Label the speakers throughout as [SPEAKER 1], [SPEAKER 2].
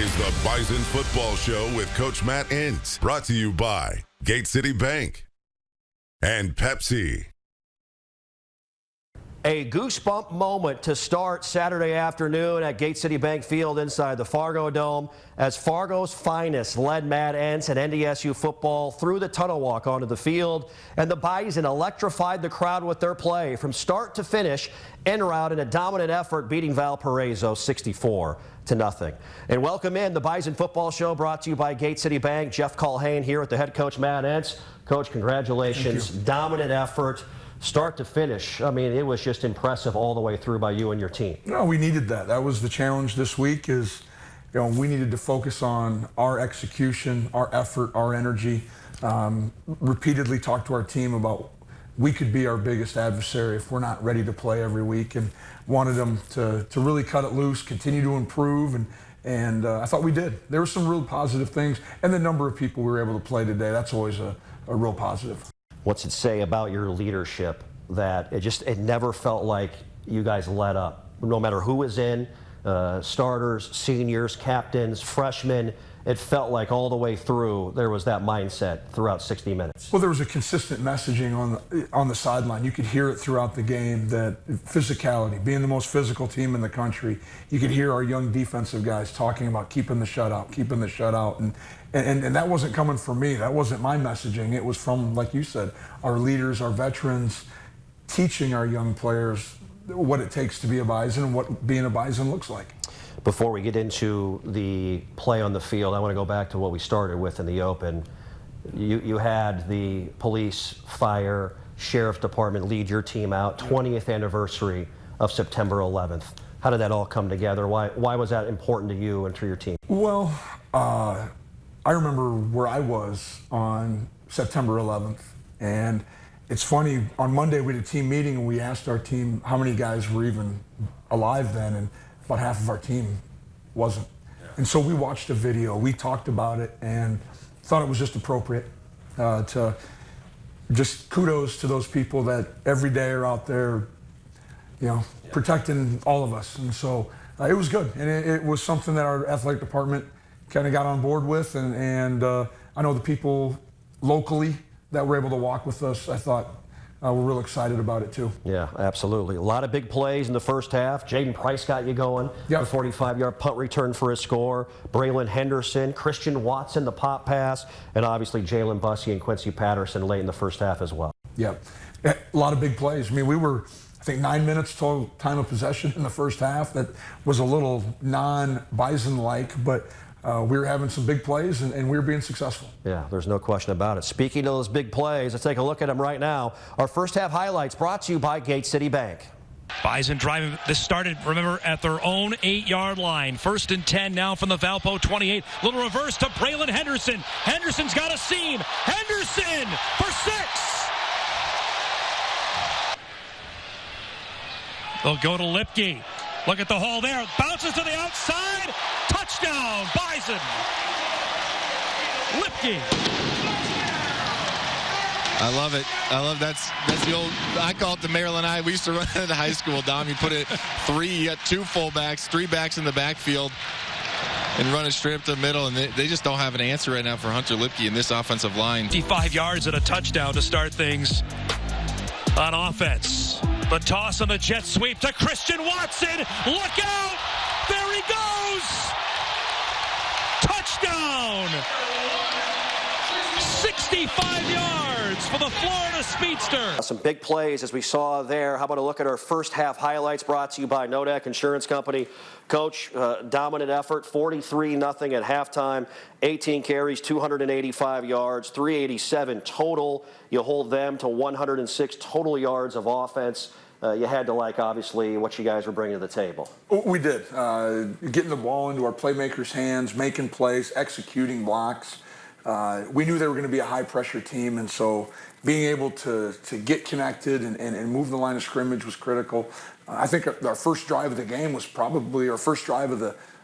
[SPEAKER 1] is the Bison Football Show with Coach Matt Entz. Brought to you by Gate City Bank and Pepsi.
[SPEAKER 2] A goosebump moment to start Saturday afternoon at Gate City Bank Field inside the Fargo Dome as Fargo's finest led Matt Entz and NDSU football through the tunnel walk onto the field, and the Bison electrified the crowd with their play from start to finish en route in a dominant effort, beating Valparaiso 64-0. And welcome in the Bison Football Show, brought to you by Gate City Bank. Jeff Culhane here with the head coach Matt Entz. Coach, congratulations. Dominant effort. Start to finish. I mean, it was just impressive all the way through by you and your team.
[SPEAKER 3] No, we needed that. That was the challenge this week is, we needed to focus on our execution, our effort, our energy. Repeatedly talk to our team about we could be our biggest adversary if we're not ready to play every week, and wanted them to really cut it loose, continue to improve, and I thought we did. There were some real positive things, and the number of people we were able to play today, that's always a real positive.
[SPEAKER 2] What's it say about your leadership that it never felt like you guys let up? No matter who was in, starters, seniors, captains, freshmen, it felt like all the way through there was that mindset throughout 60 minutes.
[SPEAKER 3] Well, there was a consistent messaging on the sideline. You could hear it throughout the game, that physicality, being the most physical team in the country. You could hear our young defensive guys talking about keeping the shutout, and that wasn't coming from me. That wasn't my messaging. It was from, like you said, our leaders, our veterans, teaching our young players what it takes to be a Bison and what being a Bison looks like.
[SPEAKER 2] Before we get into the play on the field, I want to go back to what we started with in the open. You had the police, fire, sheriff department lead your team out, 20th anniversary of September 11th. How did that all come together? Why was that important to you and to your team?
[SPEAKER 3] Well, I remember where I was on September 11th, and it's funny, on Monday we had a team meeting and we asked our team how many guys were even alive then, and about half of our team wasn't. And so we watched a video, we talked about it, and thought it was just appropriate to just kudos to those people that every day are out there, protecting all of us. And so it was good, and it was something that our athletic department kind of got on board with, and I know the people locally that were able to walk with us, I thought we're real excited about it too.
[SPEAKER 2] Yeah, absolutely. A lot of big plays in the first half. Jaden Price got you going.
[SPEAKER 3] Yep.
[SPEAKER 2] The 45-yard punt return for a score. Braylon Henderson, Christian Watson, the pop pass, and obviously Jalen Bussey and Quincy Patterson late in the first half as well.
[SPEAKER 3] Yep. A lot of big plays. I mean, we were, I think, 9 minutes total time of possession in the first half. That was a little non-Bison-like, but we were having some big plays, and we were being successful.
[SPEAKER 2] Yeah, there's no question about it. Speaking of those big plays, let's take a look at them right now. Our first half highlights brought to you by Gate City Bank.
[SPEAKER 4] Bison driving. This started, remember, at their own 8-yard line. 1st and 10 now from the Valpo 28. Little reverse to Braylon Henderson. Henderson's got a seam. Henderson for 6. They'll go to Lipke. Look at the hole there. Bounces to the outside. Touchdown, Bison. Lipke.
[SPEAKER 5] I love it. That's the old, I call it the Maryland Eye. We used to run it in high school, Dom. You put it 3, you got 2 fullbacks, 3 backs in the backfield, and run it straight up the middle, and they just don't have an answer right now for Hunter Lipke in this offensive line.
[SPEAKER 4] 55 yards and a touchdown to start things on offense. The toss on the jet sweep to Christian Watson. Look out! There he goes! Touchdown! 65 yards for the Florida Speedster.
[SPEAKER 2] Some big plays as we saw there. How about a look at our first half highlights brought to you by Nodak Insurance Company. Coach, dominant effort, 43-0 at halftime, 18 carries, 285 yards, 387 total. You hold them to 106 total yards of offense. You had to like, obviously, what you guys were bringing to the table.
[SPEAKER 3] We did. Getting the ball into our playmakers' hands, making plays, executing blocks. We knew they were going to be a high-pressure team, and so being able to get connected and move the line of scrimmage was critical. I think our first drive of the game was probably our first drive of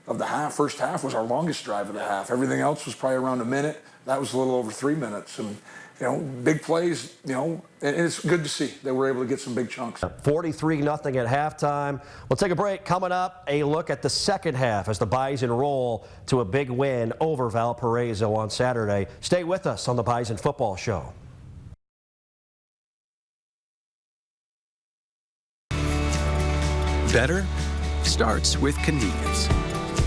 [SPEAKER 3] of the half. First half was our longest drive of the half. Everything else was probably around a minute. That was a little over 3 minutes. And, you know, big plays, you know, and it's good to see that we're able to get some big chunks.
[SPEAKER 2] 43-0 at halftime. We'll take a break. Coming up, a look at the second half as the Bison roll to a big win over Valparaiso on Saturday. Stay with us on the Bison Football Show.
[SPEAKER 6] Better starts with convenience.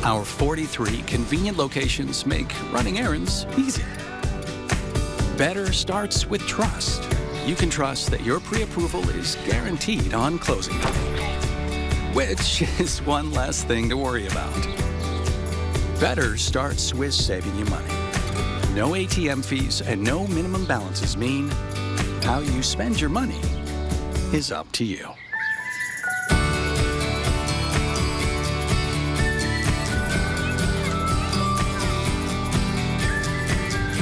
[SPEAKER 6] Our 43 convenient locations make running errands easy. Better starts with trust. You can trust that your pre-approval is guaranteed on closing day, which is one less thing to worry about. Better starts with saving you money. No ATM fees and no minimum balances mean how you spend your money is up to you.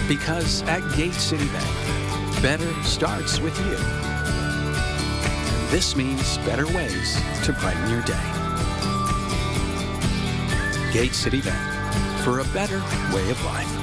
[SPEAKER 6] Because at Gate City Bank, better starts with you. And this means better ways to brighten your day. Gate City Bank, for a better way of life.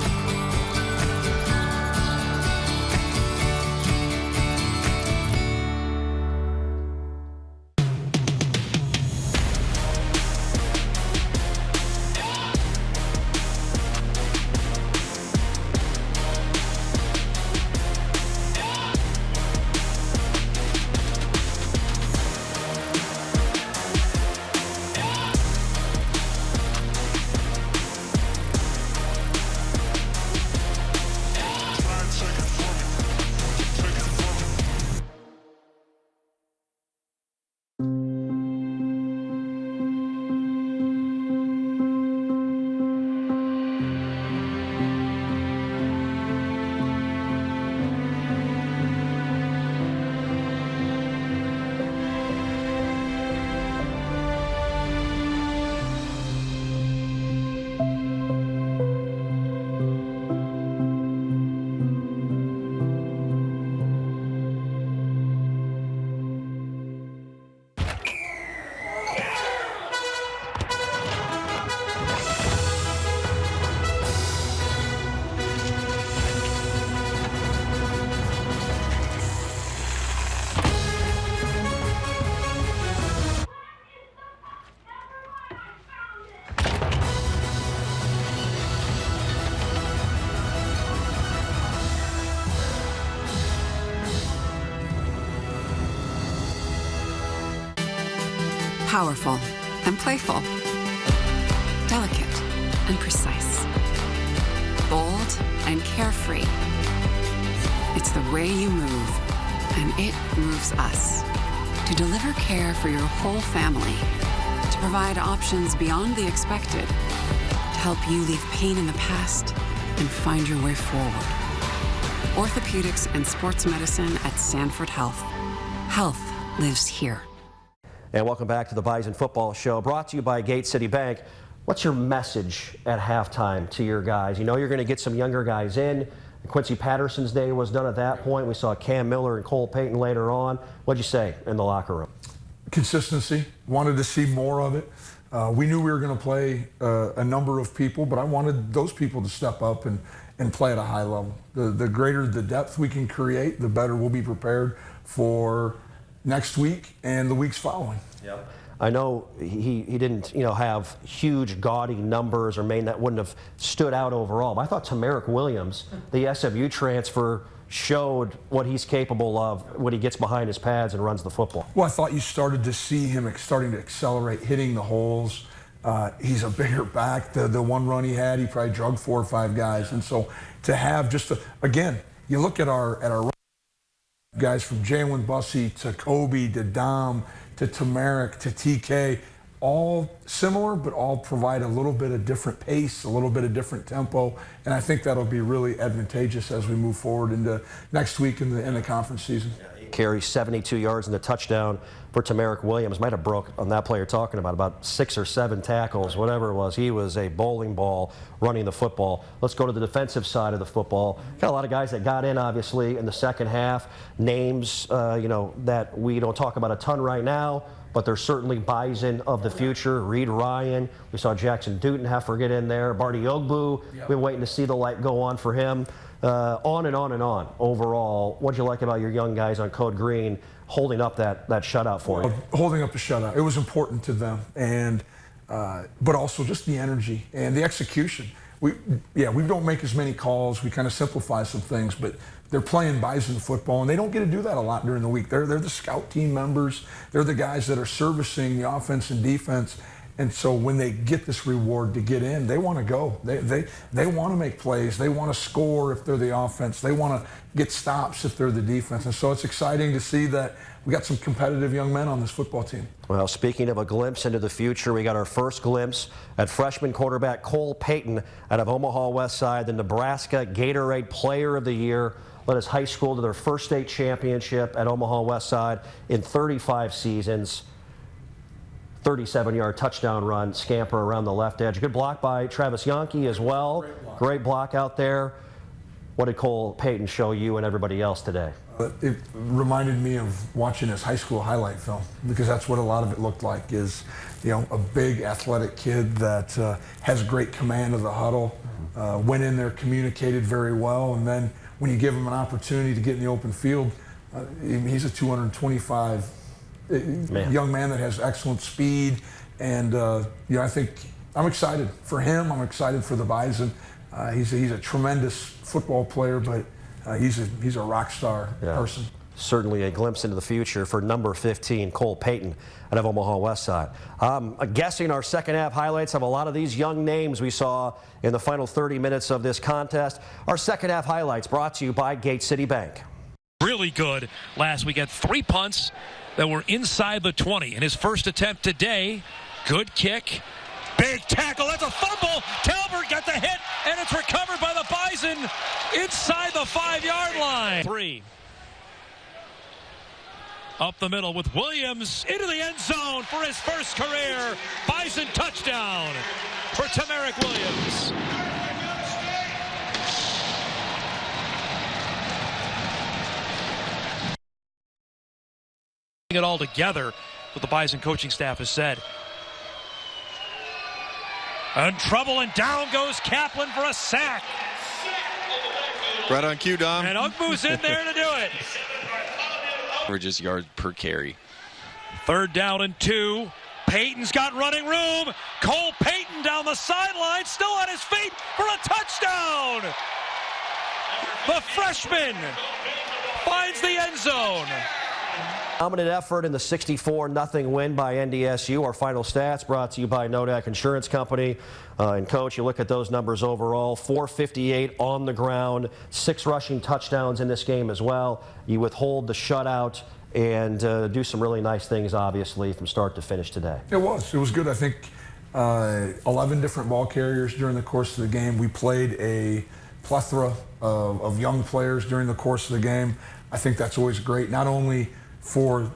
[SPEAKER 7] Powerful and playful, delicate and precise, bold and carefree. It's the way you move, and it moves us. To deliver care for your whole family, to provide options beyond the expected, to help you leave pain in the past and find your way forward. Orthopedics and sports medicine at Sanford Health. Health lives here.
[SPEAKER 2] And welcome back to the Bison Football Show, brought to you by Gate City Bank. What's your message at halftime to your guys? You know you're going to get some younger guys in. Quincy Patterson's day was done at that point. We saw Cam Miller and Cole Payton later on. What'd you say in the locker room?
[SPEAKER 3] Consistency. Wanted to see more of it. We knew we were going to play a number of people, but I wanted those people to step up and play at a high level. The greater the depth we can create, the better we'll be prepared for next week and the weeks following.
[SPEAKER 2] Yep. I know he didn't, you know, have huge gaudy numbers or wouldn't have stood out overall, but I thought Tamarick Williams, the SMU transfer, showed what he's capable of when he gets behind his pads and runs the football.
[SPEAKER 3] Well, I thought you started to see him starting to accelerate, hitting the holes. He's a bigger back. The one run he had, he probably drugged 4 or 5 guys. And so to have just again, you look at our guys from Jalen Bussey to Kobe to Dom to Tamarick to TK, all similar, but all provide a little bit of different pace, a little bit of different tempo, and I think that'll be really advantageous as we move forward into next week in the conference season.
[SPEAKER 2] Carries 72 yards and the touchdown for Tamarick Williams. Might have broke on that play you're talking about 6 or 7 tackles, whatever it was. He was a bowling ball running the football. Let's go to the defensive side of the football. Got a lot of guys that got in, obviously, in the second half. Names, you know, that we don't talk about a ton right now. but they're certainly Bison of the future. Reed Ryan, we saw Jackson Dutenheffer get in there. Barty Ogbu, been waiting to see the light go on for him. On and on and on. Overall, what'd you like about your young guys on Code Green holding up that shutout for you?
[SPEAKER 3] Holding up the shutout. It was important to them, and but also just the energy and the execution. We don't make as many calls. We kind of simplify some things, but they're playing Bison football, and they don't get to do that a lot during the week. They're the scout team members. They're the guys that are servicing the offense and defense. And so when they get this reward to get in, they want to go. They want to make plays. They want to score if they're the offense. They want to get stops if they're the defense. And so it's exciting to see that we got some competitive young men on this football team.
[SPEAKER 2] Well, speaking of a glimpse into the future, we got our first glimpse at freshman quarterback Cole Payton out of Omaha West Side, the Nebraska Gatorade Player of the Year. Led his high school to their first state championship at Omaha West Side in 35 seasons. 37-yard touchdown run, scamper around the left edge. Good block by Travis Yonke as well. Great block out there. What did Cole Payton show you and everybody else today?
[SPEAKER 3] It reminded me of watching his high school highlight film, because that's what a lot of it looked like, is, you know, a big athletic kid that has great command of the huddle, went in there, communicated very well, and then when you give him an opportunity to get in the open field, he's a 225 young man that has excellent speed, and I think I'm excited for him. I'm excited for the Bison. He's a tremendous football player, but he's a rock star person.
[SPEAKER 2] Certainly a glimpse into the future for number 15, Cole Payton out of Omaha West Side. I'm guessing our second half highlights have a lot of these young names we saw in the final 30 minutes of this contest. Our second half highlights brought to you by Gate City Bank.
[SPEAKER 4] Really good last week. Had 3 punts that were inside the 20. In his first attempt today, good kick. Big tackle, that's a fumble. Talbert got the hit, and it's recovered by the Bison inside the 5-yard line. 3. Up the middle with Williams into the end zone for his first career Bison touchdown for Tamarick Williams. It all together, what the Bison coaching staff has said. And trouble, and down goes Kaplan for a sack.
[SPEAKER 5] Right on cue, Dom.
[SPEAKER 4] And Ogbu's in there to do it.
[SPEAKER 5] Averages yards per carry.
[SPEAKER 4] 3rd down and 2. Payton's got running room. Cole Payton down the sideline, still on his feet for a touchdown. The freshman finds the end zone.
[SPEAKER 2] Dominant effort in the 64-0 win by NDSU. Our final stats brought to you by Nodak Insurance Company. And Coach, you look at those numbers overall, 458 on the ground, 6 rushing touchdowns in this game as well. You withhold the shutout and do some really nice things, obviously, from start to finish today.
[SPEAKER 3] It was good. I think 11 different ball carriers during the course of the game. We played a plethora of young players during the course of the game. I think that's always great, not only for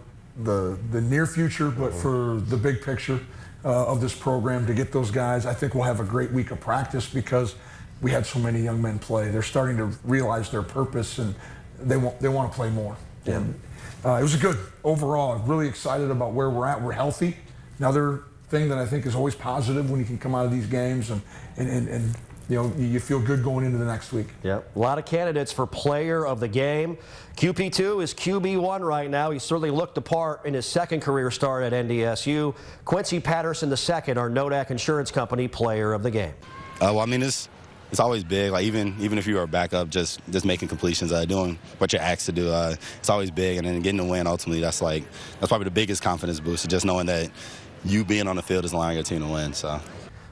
[SPEAKER 3] the near future, but for the big picture of this program, to get those guys. I think we'll have a great week of practice because we had so many young men play. They're starting to realize their purpose, and they want to play more. Yeah. And it was a good overall. I'm really excited about where we're at. We're healthy. Another thing that I think is always positive when you can come out of these games and you know, you feel good going into the next week.
[SPEAKER 2] Yep. A lot of candidates for player of the game. QP2 is QB1 right now. He certainly looked the part in his second career start at NDSU. Quincy Patterson II, our Nodak Insurance Company player of the game.
[SPEAKER 8] Well, I mean, it's always big. Like even if you are a backup, just making completions, doing what you're asked to do, it's always big. And then getting the win, ultimately, that's probably the biggest confidence boost. Just knowing that you being on the field is allowing your team to win. So,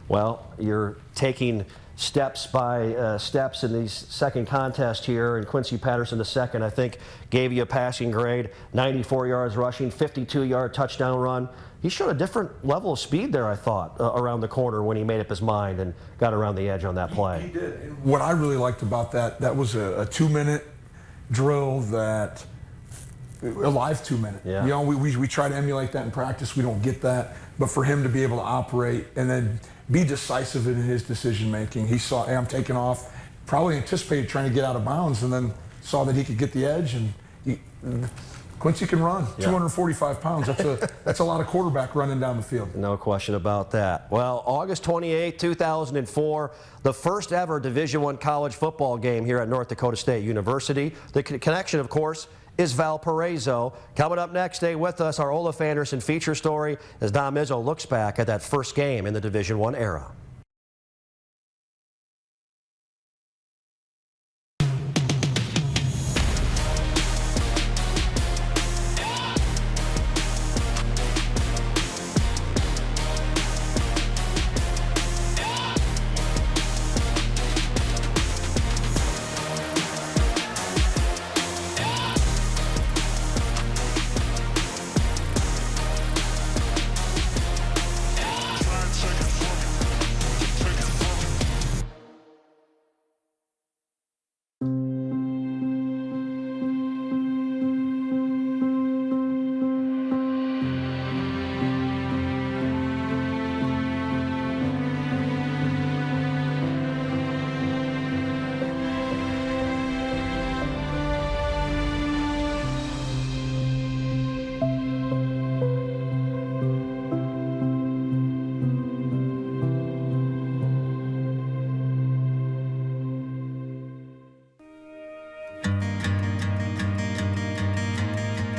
[SPEAKER 2] well, you're taking steps by steps in these second contest here, and Quincy Patterson II, I think, gave you a passing grade, 94 yards rushing, 52-yard touchdown run. He showed a different level of speed there, I thought, around the corner when he made up his mind and got around the edge on that play.
[SPEAKER 3] He did. What I really liked about that was a 2-minute drill, that a live 2-minute. Yeah. You know, we try to emulate that in practice. We don't get that. But for him to be able to operate and then be decisive in his decision making, he saw, hey, I'm taking off, probably anticipated trying to get out of bounds, and then saw that he could get the edge, and Quincy can run.
[SPEAKER 2] Yeah.
[SPEAKER 3] 245 pounds. That's a lot of quarterback running down the field.
[SPEAKER 2] No question about that. Well, August 28, 2004, the first ever Division I college football game here at North Dakota State University. The connection, of course, is Valparaiso. Coming up next, stay with us, our Olaf Anderson feature story as Dom Izzo looks back at that first game in the Division I era.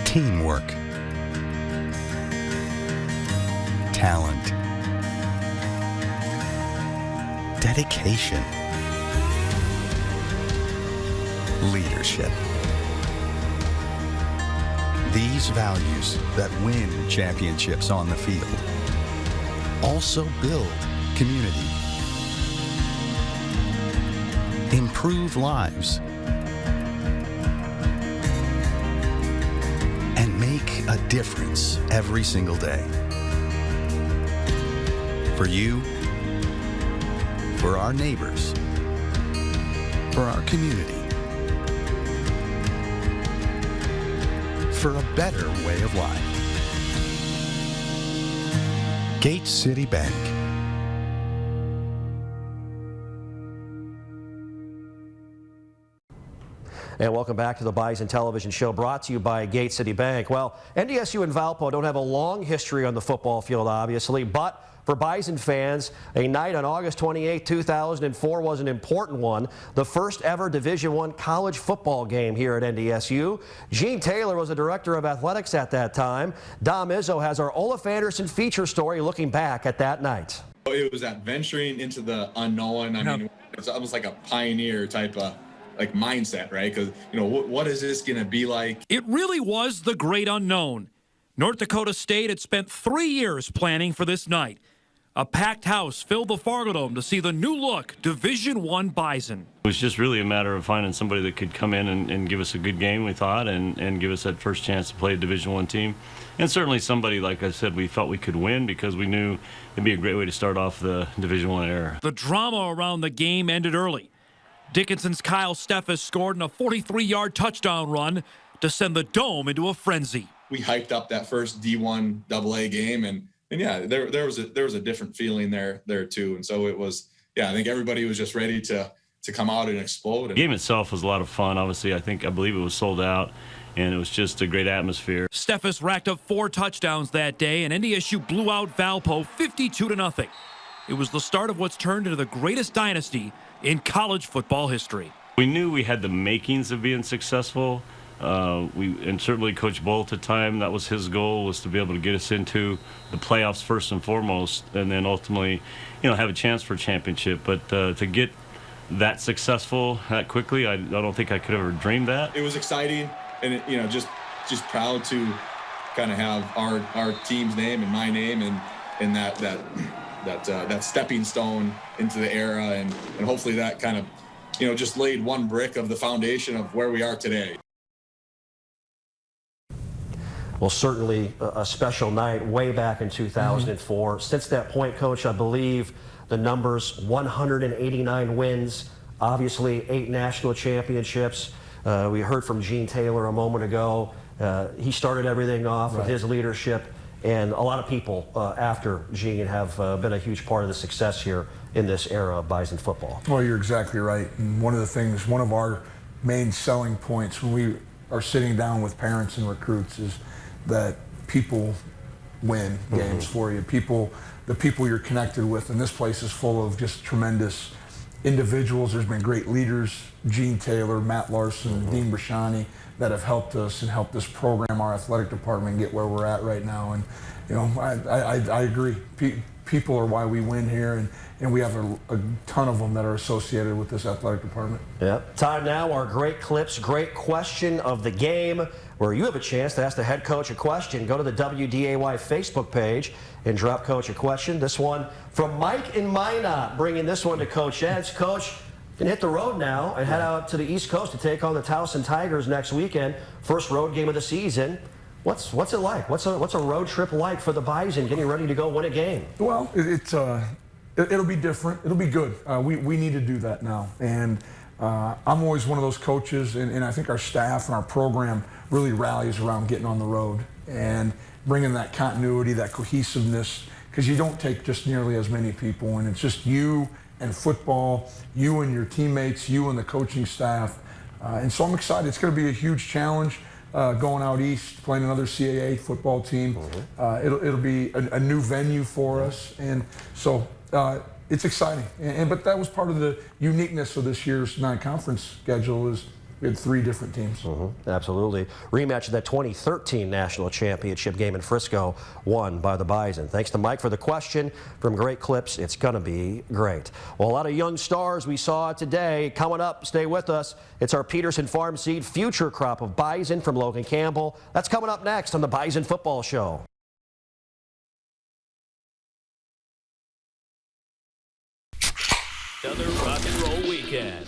[SPEAKER 9] Teamwork, talent, dedication, leadership. These values that win championships on the field also build community, improve lives, and make a difference every single day. For you, for our neighbors, for our community, for a better way of life. Gate City Bank.
[SPEAKER 2] And welcome back to the Bison Television Show, brought to you by Gate City Bank. Well, NDSU and Valpo don't have a long history on the football field, obviously, but for Bison fans, a night on August 28, 2004 was an important one. The first ever Division I college football game here at NDSU. Gene Taylor was the director of athletics at that time. Dom Izzo has our Olaf Anderson feature story looking back at that night.
[SPEAKER 10] It was that venturing into the unknown. I mean, it's almost like a pioneer type of mindset, right? Because, what is this going to be like?
[SPEAKER 4] It really was the great unknown. North Dakota State had spent 3 years planning for this night. A packed house filled the Fargo Dome to see the new look Division I Bison.
[SPEAKER 11] It was just really a matter of finding somebody that could come in and give us a good game, we thought, and give us that first chance to play a Division I team. And certainly somebody, like I said, we felt we could win because we knew it'd be a great way to start off the Division I era.
[SPEAKER 4] The drama around the game ended early. Dickinson's Kyle Steffes scored in a 43-yard touchdown run to send the Dome into a frenzy.
[SPEAKER 10] We hyped up that first D1 AA game, and yeah, there was a different feeling there too. And so it was, I think everybody was just ready to come out and explode.
[SPEAKER 11] The game itself was a lot of fun. Obviously, I believe it was sold out, and it was just a great atmosphere.
[SPEAKER 4] Steffes racked up 4 touchdowns that day, and NDSU blew out Valpo 52-0. It was the start of what's turned into the greatest dynasty in college football history.
[SPEAKER 11] We knew we had the makings of being successful. And certainly Coach Bolt at the time, that was his goal, was to be able to get us into the playoffs first and foremost, and then ultimately, have a chance for a championship. But to get that successful that quickly, I don't think I could have ever dreamed that.
[SPEAKER 10] It was exciting, and just proud to kind of have our team's name and my name and that stepping stone into the era, and hopefully that kind of just laid one brick of the foundation of where we are today.
[SPEAKER 2] Well, certainly a special night way back in 2004. Since that point, Coach, I believe the numbers 189 wins, obviously 8 national championships. We heard from Gene Taylor a moment ago. He started everything off with his leadership, and a lot of people after Gene have been a huge part of the success here in this era of Bison football.
[SPEAKER 3] Well, you're exactly right. And one of our main selling points when are sitting down with parents and recruits is that people win games for you. The people you're connected with, and this place is full of just tremendous individuals. There's been great leaders, Gene Taylor, Matt Larson, Dean Brashani, that have helped us and helped this program, our athletic department, get where we're at right now. And you know, I agree. People are why we win here, and we have a ton of them that are associated with this athletic department.
[SPEAKER 2] Yeah. Time now, our great clips, great question of the game, where you have a chance to ask the head coach a question. Go to the WDAY Facebook page and drop Coach a question. This one from Mike in Minot, bringing this one to Coach Entz. Coach, you can hit the road now and head out to the East Coast to take on the Towson Tigers next weekend. First road game of the season. What's it like? What's a road trip like for the Bison, getting ready to go win a game?
[SPEAKER 3] Well, it'll be different. It'll be good. We need to do that now. And I'm always one of those coaches, and I think our staff and our program really rallies around getting on the road and bringing that continuity, that cohesiveness, because you don't take just nearly as many people, and it's just you and football, you and your teammates, you and the coaching staff. And so I'm excited. It's going to be a huge challenge. Going out east, playing another CAA football team. It'll be a new venue for us, and so it's exciting. But that was part of the uniqueness of this year's non-conference schedule is we had 3 different teams.
[SPEAKER 2] Absolutely. Rematch of that 2013 National Championship game in Frisco, won by the Bison. Thanks to Mike for the question. From great clips, it's going to be great. Well, a lot of young stars we saw today. Coming up, stay with us. It's our Peterson Farm Seed future crop of Bison from Logan Campbell. That's coming up next on the Bison Football Show.
[SPEAKER 12] Another rock and roll weekend.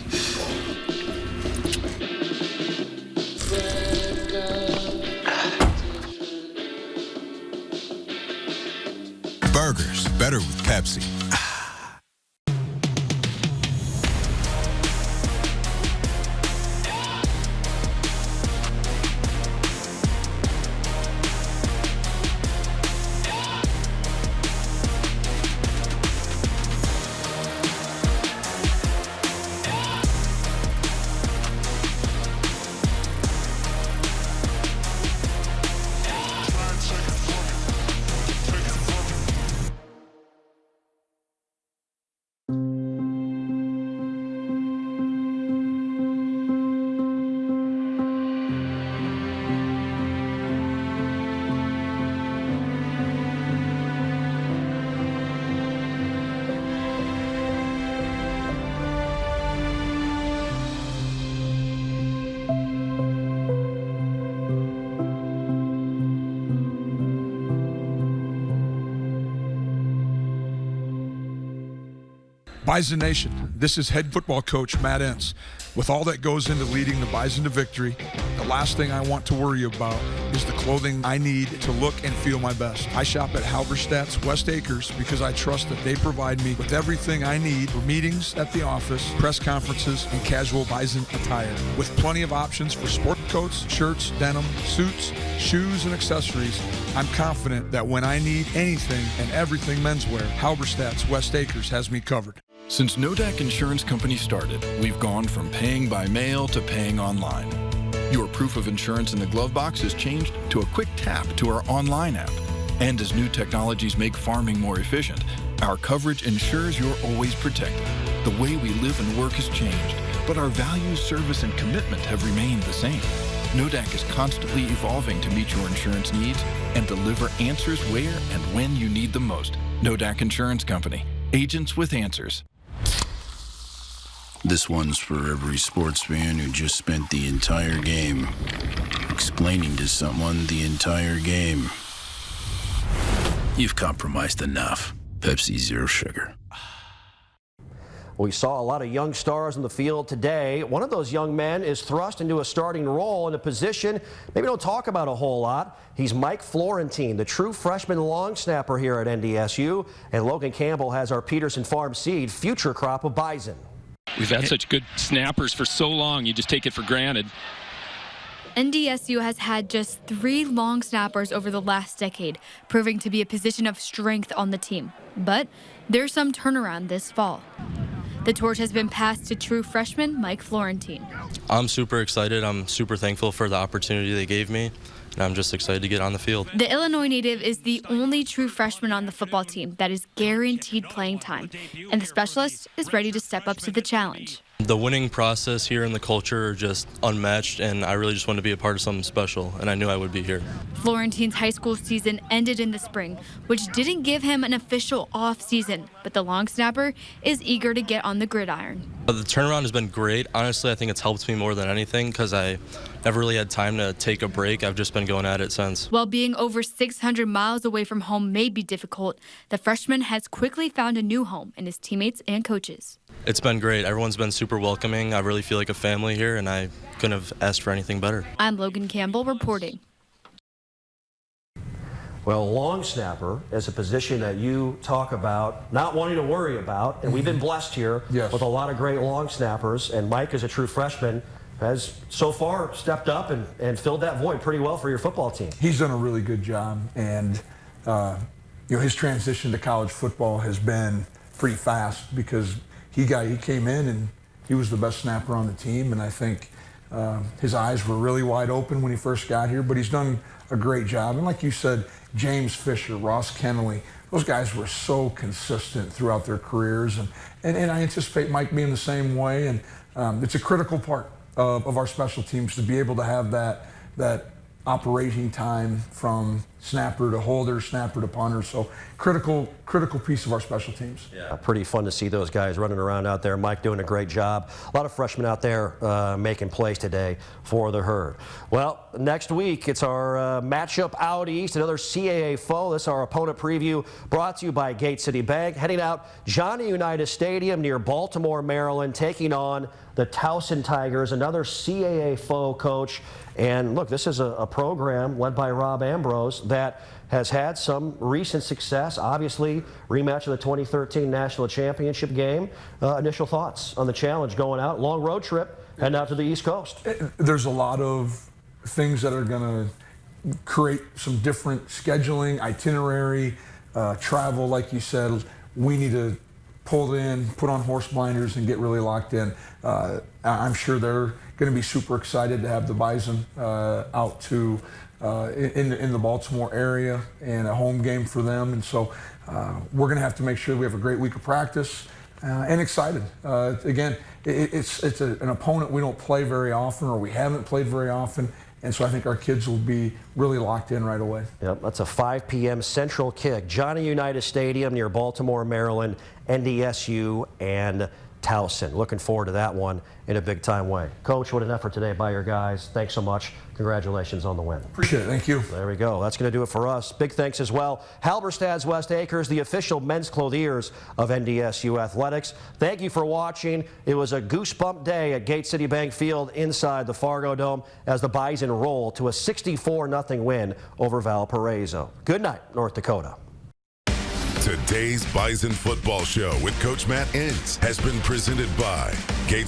[SPEAKER 13] Burgers, better with Pepsi.
[SPEAKER 3] Bison Nation, this is head football coach Matt Entz. With all that goes into leading the Bison to victory, the last thing I want to worry about is the clothing I need to look and feel my best. I shop at Halberstadt's West Acres because I trust that they provide me with everything I need for meetings at the office, press conferences, and casual Bison attire. With plenty of options for sport coats, shirts, denim, suits, shoes, and accessories, I'm confident that when I need anything and everything menswear, Halberstadt's West Acres has me covered.
[SPEAKER 6] Since Nodak Insurance Company started, we've gone from paying by mail to paying online. Your proof of insurance in the glove box has changed to a quick tap to our online app. And as new technologies make farming more efficient, our coverage ensures you're always protected. The way we live and work has changed, but our values, service, and commitment have remained the same. Nodak is constantly evolving to meet your insurance needs and deliver answers where and when you need them most. Nodak Insurance Company. Agents with answers.
[SPEAKER 14] This one's for every sports fan who just spent the entire game explaining to someone the entire game. You've compromised enough. Pepsi Zero Sugar.
[SPEAKER 2] We saw a lot of young stars in the field today. One of those young men is thrust into a starting role in a position maybe don't talk about a whole lot. He's Mike Florentine, the true freshman long snapper here at NDSU. And Logan Campbell has our Peterson Farm Seed future crop of Bison.
[SPEAKER 15] We've had such good snappers for so long, you just take it for granted.
[SPEAKER 16] NDSU has had just 3 long snappers over the last decade, proving to be a position of strength on the team. But there's some turnaround this fall. The torch has been passed to true freshman Mike Florentine.
[SPEAKER 13] I'm super excited. I'm super thankful for the opportunity they gave me, and I'm just excited to get on the field.
[SPEAKER 16] The Illinois native is the only true freshman on the football team that is guaranteed playing time, and the specialist is ready to step up to the challenge.
[SPEAKER 13] The winning process here and the culture are just unmatched, and I really just wanted to be a part of something special, and I knew I would be here.
[SPEAKER 16] Florentine's high school season ended in the spring, which didn't give him an official off season, but the long snapper is eager to get on the gridiron.
[SPEAKER 13] The turnaround has been great. Honestly, I think it's helped me more than anything because I never really had time to take a break. I've just been going at it since.
[SPEAKER 16] While being over 600 miles away from home may be difficult, the freshman has quickly found a new home in his teammates and coaches.
[SPEAKER 13] It's been great. Everyone's been super welcoming. I really feel like a family here, and I couldn't have asked for anything better.
[SPEAKER 16] I'm Logan Campbell reporting.
[SPEAKER 2] Well, long snapper is a position that you talk about not wanting to worry about, and we've been blessed here with a lot of great long snappers, and Mike, as a true freshman, has so far stepped up and filled that void pretty well for your football team.
[SPEAKER 3] He's done a really good job, and his transition to college football has been pretty fast because he came in and he was the best snapper on the team, and I think his eyes were really wide open when he first got here, but he's done a great job. And like you said, James Fisher, Ross Kennelly, those guys were so consistent throughout their careers, and I anticipate Mike being the same way, and it's a critical part of our special teams to be able to have that operating time from snapper to holder, snapper to punter. So critical piece of our special teams.
[SPEAKER 2] Yeah, pretty fun to see those guys running around out there. Mike doing a great job. A lot of freshmen out there making plays today for the Herd. Well, next week it's our matchup out east, another CAA foe. This is our opponent preview brought to you by Gate City Bank. Heading out Johnny Unitas Stadium near Baltimore, Maryland, taking on the Towson Tigers, another CAA foe, coach. And look, this is a program led by Rob Ambrose that has had some recent success. Obviously, rematch of the 2013 National Championship game. Initial thoughts on the challenge going out. Long road trip, heading out to the East Coast.
[SPEAKER 3] There's a lot of things that are going to create some different scheduling, itinerary, travel, like you said. We need to pull in, put on horse blinders, and get really locked in. I'm sure they're going to be super excited to have the Bison out to in the Baltimore area and a home game for them. And so we're going to have to make sure we have a great week of practice and excited. Again, it's an opponent we don't play very often, or we haven't played very often. And so I think our kids will be really locked in right away.
[SPEAKER 2] Yep, that's a 5 p.m. Central kick. Johnny Unitas Stadium near Baltimore, Maryland, NDSU and Towson. Looking forward to that one in a big-time way. Coach, what an effort today by your guys. Thanks so much. Congratulations on the win.
[SPEAKER 3] Appreciate it. Thank you.
[SPEAKER 2] There we go. That's going to do it for us. Big thanks as well. Halberstad's West Acres, the official men's clothiers of NDSU Athletics. Thank you for watching. It was a goosebump day at Gate City Bank Field inside the Fargo Dome as the Bison roll to a 64-0 win over Valparaiso. Good night, North Dakota.
[SPEAKER 1] Today's Bison Football Show with Coach Matt Entz has been presented by Gate